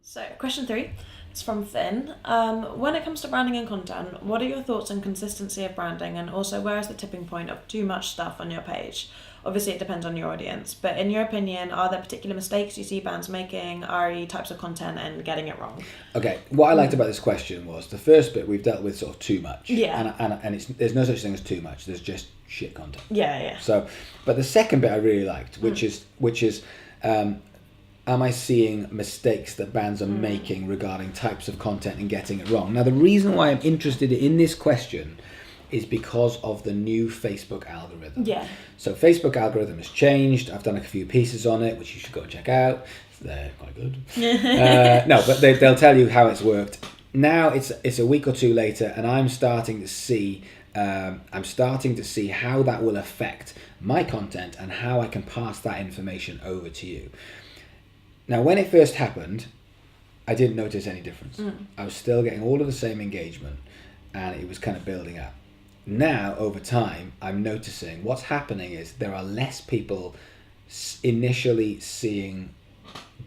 So, question 3, it's from Finn. When it comes to branding and content, what are your thoughts on consistency of branding, and also where is the tipping point of too much stuff on your page? Obviously, it depends on your audience, but in your opinion, are there particular mistakes you see brands making, re types of content, and getting it wrong? Okay, what I liked about this question was the first bit we've dealt with sort of too much. Yeah. And there's no such thing as too much. There's just shit content. Yeah. So, but the second bit I really liked, which is, am I seeing mistakes that brands are making regarding types of content and getting it wrong? Now, the reason why I'm interested in this question is because of the new Facebook algorithm. Yeah. So Facebook algorithm has changed. I've done a few pieces on it, which you should go and check out. They're quite good. No, but they'll tell you how it's worked. Now it's a week or two later, and I'm starting to see how that will affect my content and how I can pass that information over to you. Now, when it first happened, I didn't notice any difference. I was still getting all of the same engagement, and it was kind of building up. Now, over time, I'm noticing what's happening is there are less people initially seeing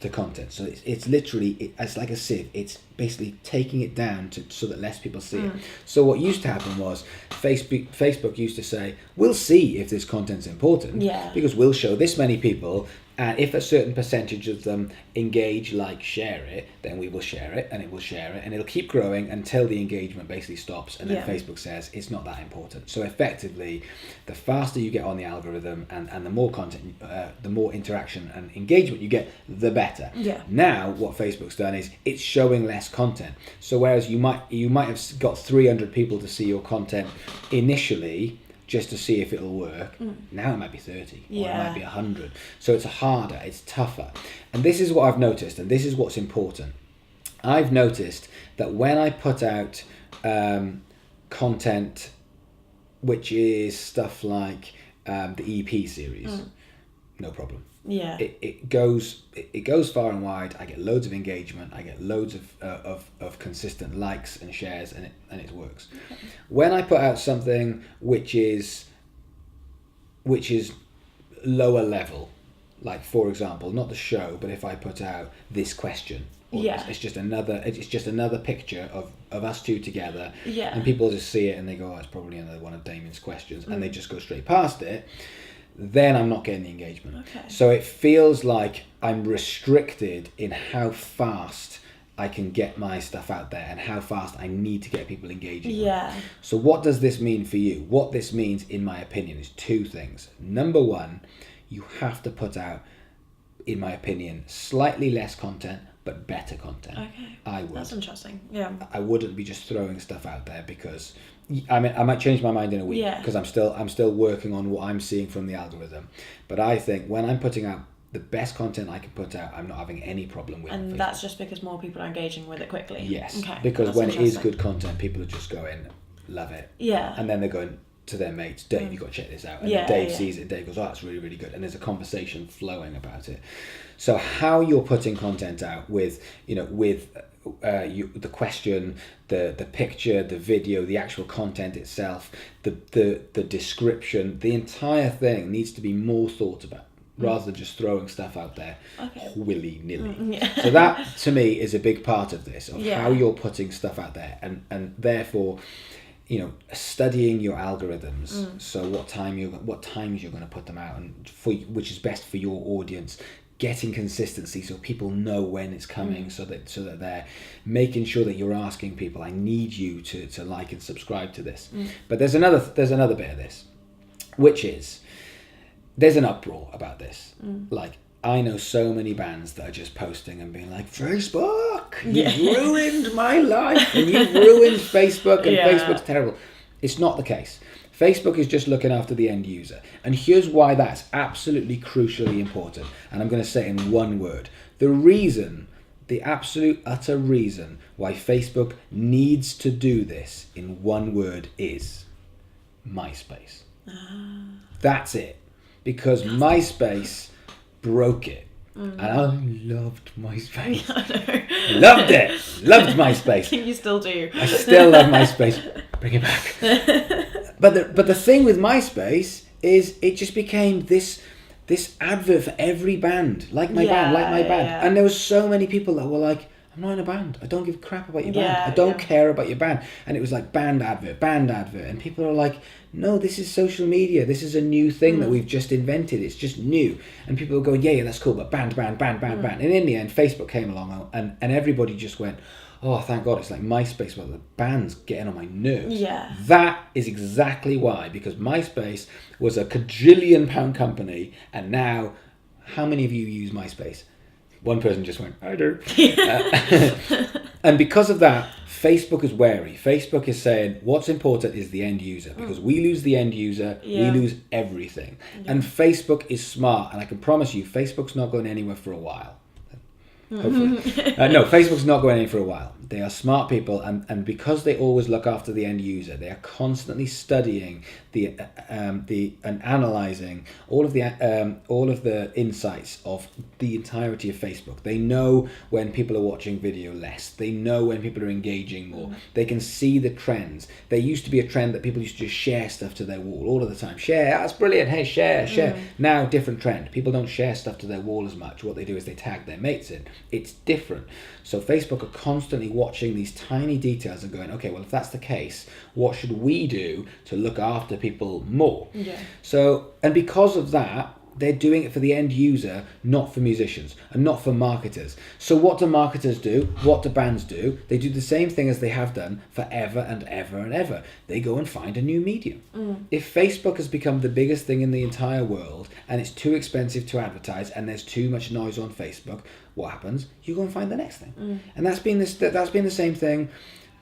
the content. So it's literally, it's like a sieve. It's basically taking it down so that less people see it. So what used to happen was Facebook used to say, we'll see if this content's important, because we'll show this many people, and if a certain percentage of them engage, like, share it, then we will share it, and it will share it, and it'll keep growing until the engagement basically stops, and then Facebook says it's not that important. So effectively, the faster you get on the algorithm and the more content, the more interaction and engagement you get, the better. Now, what Facebook's done is it's showing less content. So whereas you might have got 300 people to see your content initially, just to see if it'll work. Now it might be 30, or it might be 100. So it's harder, it's tougher. And this is what I've noticed, and this is what's important. I've noticed that when I put out content, which is stuff like the EP series, no problem. It goes far and wide. I get loads of engagement. I get loads of consistent likes and shares, and it works. Okay. When I put out something which is lower level, like, for example, not the show, but if I put out this question, it's just another picture of us two together, and people just see it and they go, oh, it's probably another one of Damien's questions, and they just go straight past it. Then I'm not getting the engagement. Okay. So it feels like I'm restricted in how fast I can get my stuff out there and how fast I need to get people engaging. So what does this mean for you? What this means, in my opinion, is two things. Number one, you have to put out, in my opinion, slightly less content, but better content. Okay. I would. That's interesting. Yeah. I wouldn't be just throwing stuff out there because, I mean, I might change my mind in a week because I'm still working on what I'm seeing from the algorithm. But I think when I'm putting out the best content I can put out, I'm not having any problem with it. And that's just because more people are engaging with it quickly? Yes. Okay. Because when it is good content, people are just going, love it. Yeah. And then they're going to their mates, Dave, you've got to check this out. And then Dave sees it, Dave goes, oh, that's really, really good. And there's a conversation flowing about it. So how you're putting content out with the question, the picture, the video, the actual content itself, the description, the entire thing needs to be more thought about rather than just throwing stuff out there willy-nilly. So that, to me, is a big part of this, of how you're putting stuff out there, and therefore, studying your algorithms. So what times you're going to put them out, and which is best for your audience. Getting consistency so people know when it's coming, so that they're making sure that you're asking people, I need you to like and subscribe to this. But there's another bit of this, which is there's an uproar about this. Like, I know so many bands that are just posting and being like, Facebook, you've ruined my life, and you've ruined Facebook, and Facebook's terrible. It's not the case. Facebook is just looking after the end user. And here's why that's absolutely crucially important. And I'm going to say it in one word. The absolute utter reason why Facebook needs to do this in one word is MySpace. That's it. Because MySpace broke it. And I loved MySpace. Loved it. Loved MySpace. I think you still do. I still love MySpace. Bring it back. But the thing with MySpace is it just became this advert for every band, like my band. And there were so many people that were like, I'm not in a band. I don't give a crap about your band. Yeah, I don't care about your band. And it was like band advert. And people are like, no, this is social media. This is a new thing that we've just invented. It's just new. And people are going, yeah, that's cool, but band. And in the end, Facebook came along and everybody just went, oh, thank God, it's like MySpace, well, the band's getting on my nerves. Yeah. That is exactly why, because MySpace was a £1 company, and now, how many of you use MySpace? One person just went, I do. And because of that, Facebook is wary. Facebook is saying, what's important is the end user, because we lose the end user, we lose everything. Yeah. And Facebook is smart, and I can promise you, Facebook's not going anywhere for a while. Hopefully. No, Facebook's not going anywhere for a while. They are smart people, and because they always look after the end user, they are constantly studying and analysing all of the insights of the entirety of Facebook. They know when people are watching video less. They know when people are engaging more. They can see the trends. There used to be a trend that people used to just share stuff to their wall all of the time. Share, that's brilliant. Hey, share. Now, different trend. People don't share stuff to their wall as much. What they do is they tag their mates in. It's different. So Facebook are constantly watching these tiny details and going, okay, well, if that's the case, what should we do to look after people more? Yeah. So, and because of that, they're doing it for the end user, not for musicians and not for marketers. So what do marketers do? What do bands do? They do the same thing as they have done forever and ever and ever. They go and find a new medium. If Facebook has become the biggest thing in the entire world and it's too expensive to advertise and there's too much noise on Facebook, what happens? You go and find the next thing. And that's been the same thing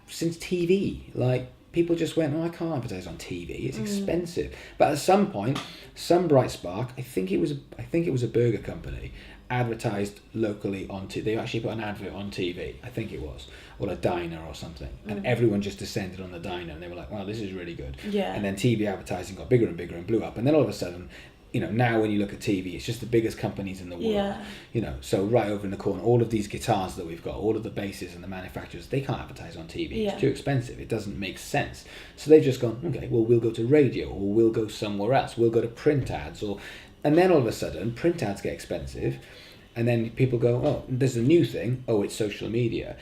since TV. Like, people just went, oh, I can't advertise on TV. It's expensive. But at some point, some bright spark, I think it was a burger company, advertised locally on TV. They actually put an advert on TV, I think it was, or a diner or something. And everyone just descended on the diner, and they were like, wow, this is really good. Yeah. And then TV advertising got bigger and bigger and blew up. And then all of a sudden, now when you look at TV, it's just the biggest companies in the world. Yeah. So right over in the corner, all of these guitars that we've got, all of the basses and the manufacturers, they can't advertise on TV. Yeah. It's too expensive. It doesn't make sense. So they've just gone, okay, well, we'll go to radio, or we'll go somewhere else. We'll go to print ads, and then all of a sudden, print ads get expensive, and then people go, oh, there's a new thing. Oh, it's social media.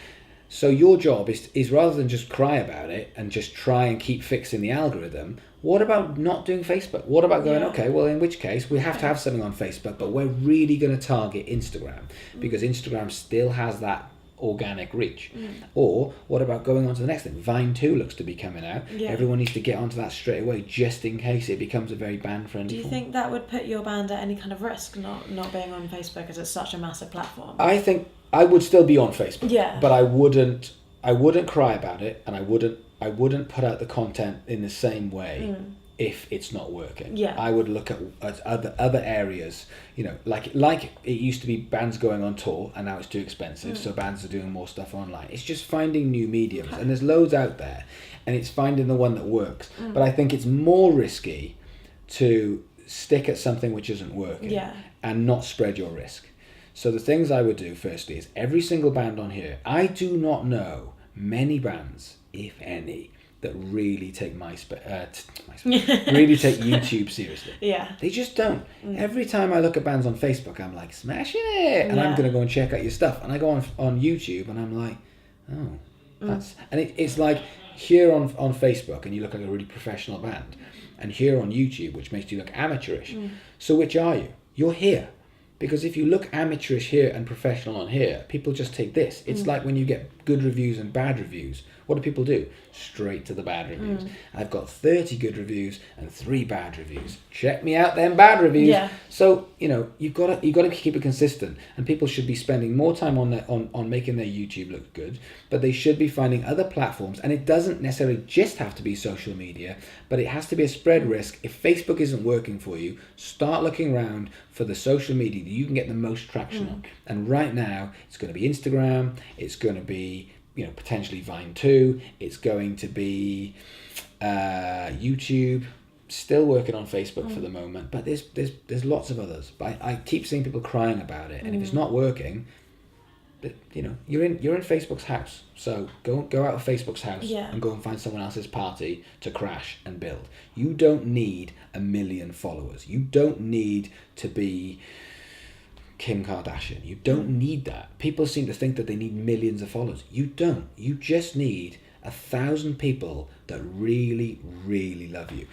So your job is rather than just cry about it and just try and keep fixing the algorithm, what about not doing Facebook? What about going, okay, well, in which case we have to have something on Facebook, but we're really going to target Instagram because Instagram still has that organic reach. Or what about going on to the next thing? Vine 2 looks to be coming out. Yeah. Everyone needs to get onto that straight away just in case it becomes a very band-friendly Do you think that would put your band at any kind of risk, not being on Facebook as it's such a massive platform? I think I would still be on Facebook. Yeah. But I wouldn't cry about it, and I wouldn't put out the content in the same way if it's not working. Yeah. I would look at other areas, like it used to be bands going on tour, and now it's too expensive, so bands are doing more stuff online. It's just finding new mediums, and there's loads out there, and it's finding the one that works. But I think it's more risky to stick at something which isn't working and not spread your risk. So the things I would do firstly is every single band on here, I do not know many bands, if any, that really take really take YouTube seriously. Yeah. They just don't. Every time I look at bands on Facebook, I'm like, smashing it, and I'm going to go and check out your stuff. And I go on YouTube, and I'm like, oh, that's... And it's like, here on Facebook, and you look like a really professional band, and here on YouTube, which makes you look amateurish. So which are you? You're here. Because if you look amateurish here and professional on here, people just take this. It's like when you get good reviews and bad reviews. What do people do? Straight to the bad reviews. I've got 30 good reviews and 3 bad reviews. Check me out them bad reviews. Yeah. So, you've got to keep it consistent, and people should be spending more time on making their YouTube look good, but they should be finding other platforms, and it doesn't necessarily just have to be social media, but it has to be a spread risk. If Facebook isn't working for you, start looking around for the social media that you can get the most traction on. And right now, it's going to be Instagram, it's going to be potentially Vine 2, it's going to be YouTube, still working on Facebook for the moment, but there's lots of others. But I keep seeing people crying about it, and if it's not working, but you're in Facebook's house, so go out of Facebook's house and go and find someone else's party to crash and build. You don't need 1 million followers. You don't need to be Kim Kardashian. You don't need that. People seem to think that they need millions of followers. You don't. You just need 1,000 people that really, really love you.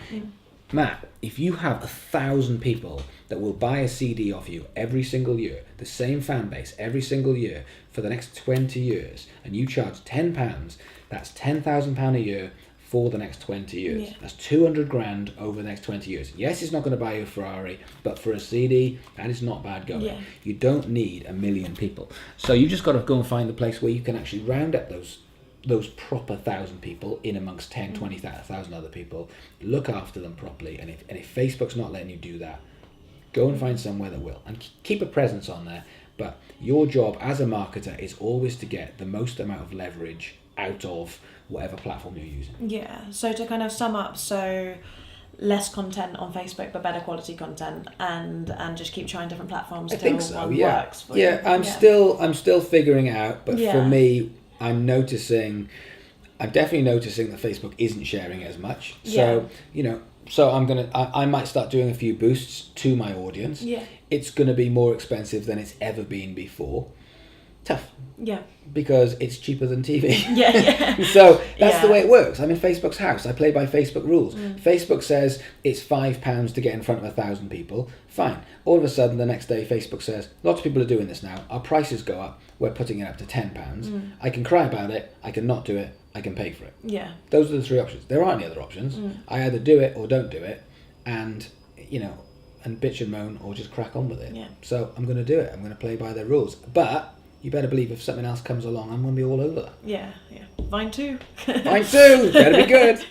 Matt, if you have 1,000 people that will buy a CD off you every single year, the same fan base every single year for the next 20 years, and you charge £10, that's £10,000 a year for the next 20 years. Yeah. That's 200 grand over the next 20 years. Yes, it's not going to buy you a Ferrari, but for a CD, that is not bad going. Yeah. You don't need 1 million people. So you just got to go and find the place where you can actually round up those proper 1,000 people in amongst 10, 20,000 other people, look after them properly, and if Facebook's not letting you do that, go and find somewhere that will, and keep a presence on there. But your job as a marketer is always to get the most amount of leverage out of whatever platform you're using. Yeah, so to kind of sum up, so less content on Facebook but better quality content, and just keep trying different platforms till one works for you. I'm still figuring it out, but for me, I'm definitely noticing that Facebook isn't sharing as much. So, so I might start doing a few boosts to my audience. Yeah. It's going to be more expensive than it's ever been before. Tough. Yeah. Because it's cheaper than TV. Yeah. So that's the way it works. I'm in Facebook's house. I play by Facebook rules. Facebook says it's £5 to get in front of 1,000 people. Fine. All of a sudden, the next day, Facebook says, lots of people are doing this now. Our prices go up. We're putting it up to £10. I can cry about it. I can not do it. I can pay for it. Yeah. Those are the three options. There aren't any other options. I either do it or don't do it. And, and bitch and moan or just crack on with it. Yeah. So I'm going to do it. I'm going to play by their rules. But you better believe if something else comes along, I'm going to be all over that. Yeah. Mine too. Mine too. Better be good.